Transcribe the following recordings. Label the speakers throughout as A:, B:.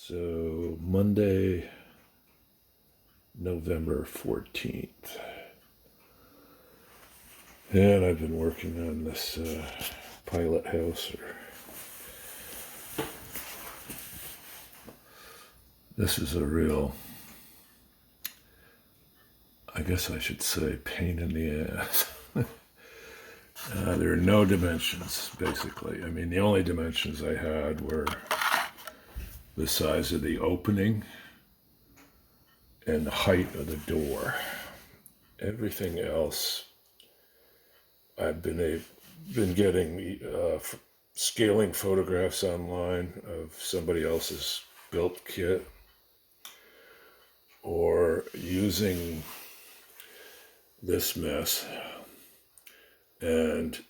A: So Monday, November 14th. And I've been working on this pilot house. This is a real, I guess I should say, pain in the ass. There are no dimensions, basically. I mean, the only dimensions I had were the size of the opening and the height of the door. Everything else, I've been getting scaling photographs online of somebody else's built kit, or using this mess and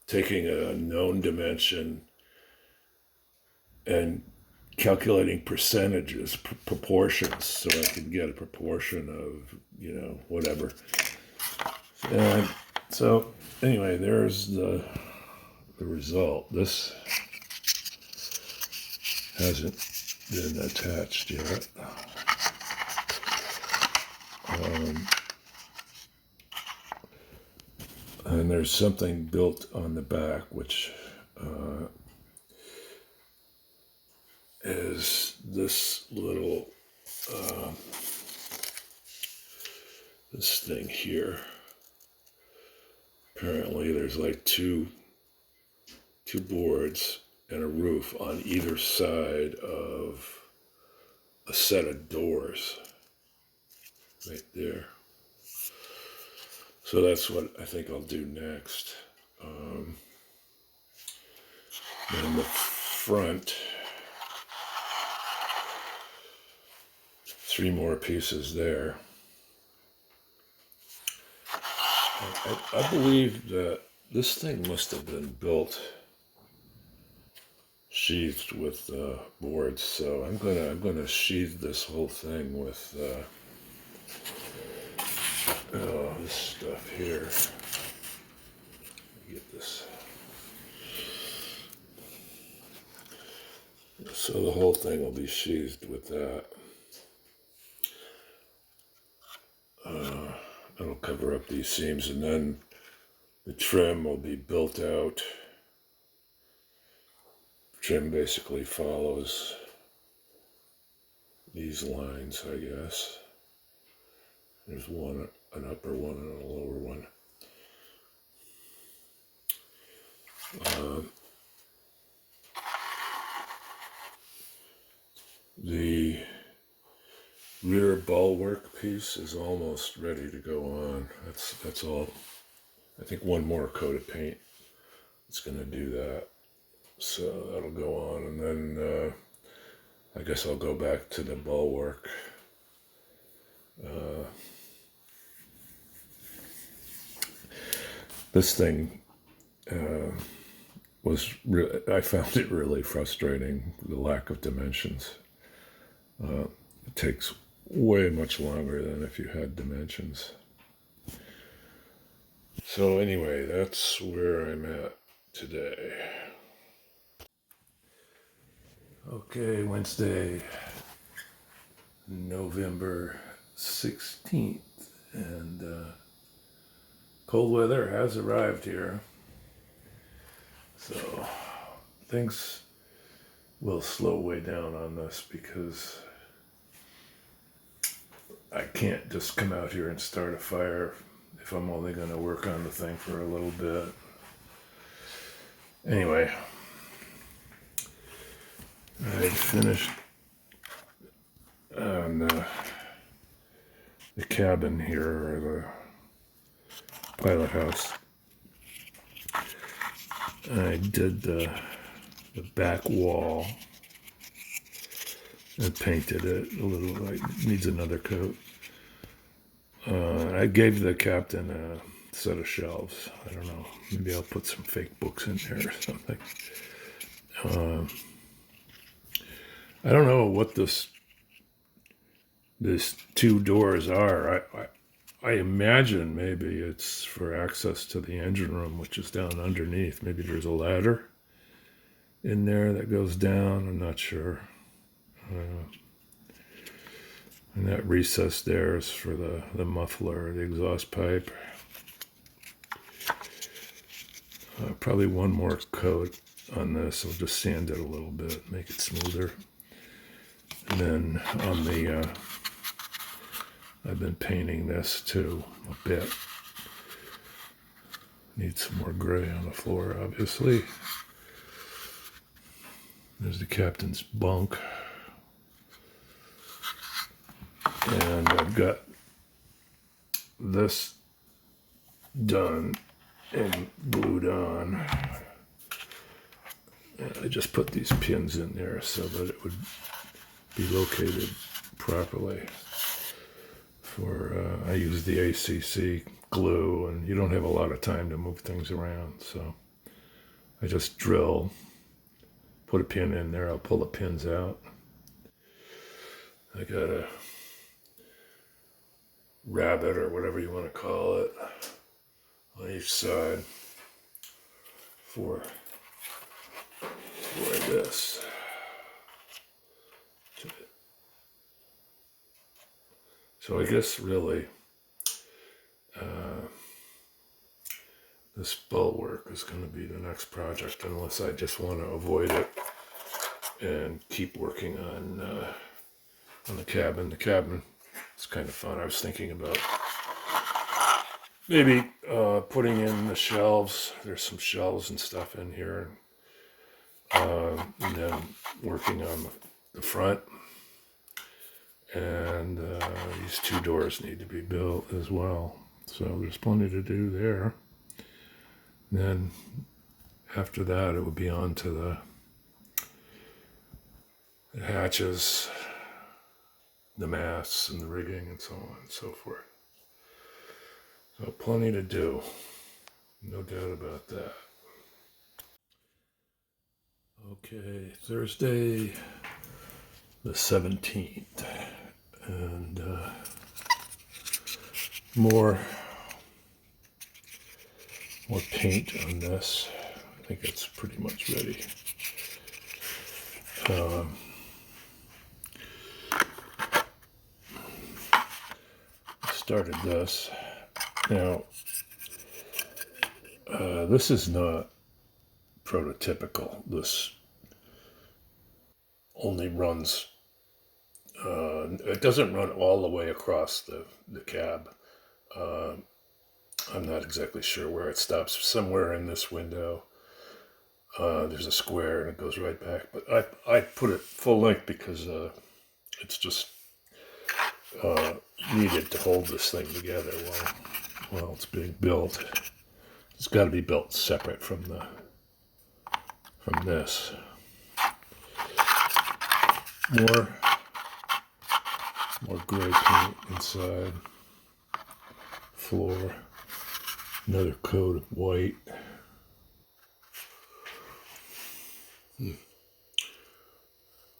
A: taking a known dimension and calculating percentages, proportions, so I can get a proportion of, whatever. And so anyway, there's the result. This hasn't been attached yet. And there's something built on the back, which is this little, this thing here. Apparently there's like two boards and a roof on either side of a set of doors right there. So that's what I think I'll do next. In the front, 3 more pieces there. I believe that this thing must have been built sheathed with boards, so I'm gonna sheathe this whole thing with this stuff here. Let me get this. So the whole thing will be sheathed with that. That'll cover up these seams, and then the trim will be built out. Trim basically follows these lines, I guess. There's an upper one and a lower one. The rear bulwark piece is almost ready to go on. That's all. I think one more coat of paint is going to do that. So that'll go on, and then I guess I'll go back to the bulwark. This thing I found it really frustrating, the lack of dimensions. It takes way much longer than if you had dimensions. So anyway, that's where I'm at today. Okay, Wednesday, November 16th, and cold weather has arrived here. So things will slow way down on this because I can't just come out here and start a fire if I'm only going to work on the thing for a little bit. Anyway, I finished on the cabin here, or the pilot house. I did the back wall and painted it a little. Like, needs another coat. I gave the captain a set of shelves. I don't know. Maybe I'll put some fake books in there or something. I don't know what these 2 doors are. I imagine maybe it's for access to the engine room, which is down underneath. Maybe there's a ladder in there that goes down. I'm not sure. And that recess there is for the muffler, the exhaust pipe. Probably one more coat on this. I'll just sand it a little bit, make it smoother. And then on the, I've been painting this too a bit. Need some more gray on the floor, obviously. There's the captain's bunk. And I've got this done and glued on. And I just put these pins in there so that it would be located properly. I use the ACC glue, and you don't have a lot of time to move things around, so I just drill, put a pin in there, I'll pull the pins out. I got a rabbit or whatever you want to call it on each side for this. So I guess really this bulwark is going to be the next project, unless I just want to avoid it and keep working on the cabin. The cabin is kind of fun. I was thinking about maybe putting in the shelves. There's some shelves and stuff in here, and then working on the front. And these two doors need to be built as well. So there's plenty to do there. And then after that, it will be on to the hatches, the masts, and the rigging, and so on and so forth. So plenty to do. No doubt about that. Okay, Thursday the 17th. And more paint on this. I think it's pretty much ready. Started this. Now, this is not prototypical. This only runs, it doesn't run all the way across the cab. I'm not exactly sure where it stops. Somewhere in this window, there's a square and it goes right back. But I put it full length because it's just needed to hold this thing together while it's being built. It's got to be built separate from this. More gray paint inside. Floor. Another coat of white.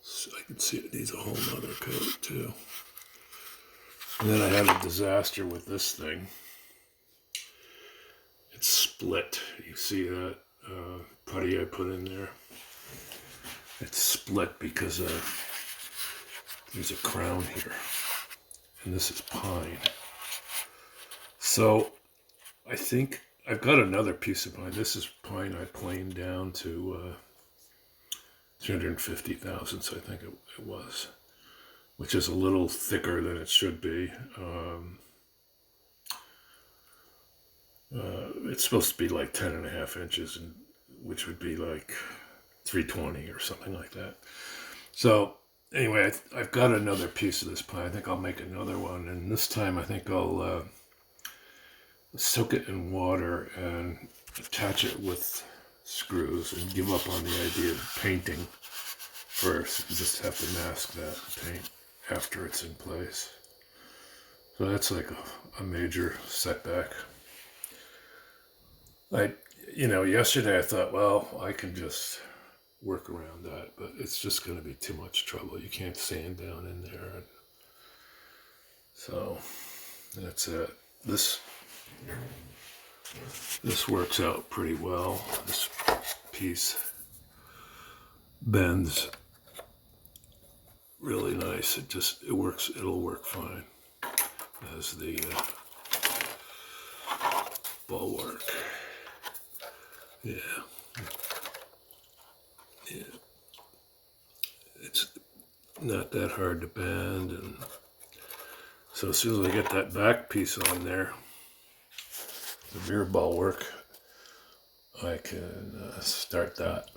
A: So I can see it needs a whole nother coat too. And then I had a disaster with this thing. It's split. You see that putty I put in there? It's split because there's a crown here. And this is pine. So I think I've got another piece of pine. This is pine I planed down to 350 thousandths, I think it was, which is a little thicker than it should be. It's supposed to be like 10.5 inches, which would be like 320 or something like that. So anyway, I've got another piece of this pine. I think I'll make another one, and this time I think I'll soak it in water and attach it with screws and give up on the idea of painting first. You just have to mask that paint after it's in place. So that's like a major setback. Yesterday I thought, well, I can just work around that, but it's just going to be too much trouble. You can't sand down in there. So that's it. This works out pretty well, this piece. bends really nice. It works. It'll work fine as the bulwark. Yeah. It's not that hard to bend, and so as soon as I get that back piece on there, the rear bulwark, I can start that.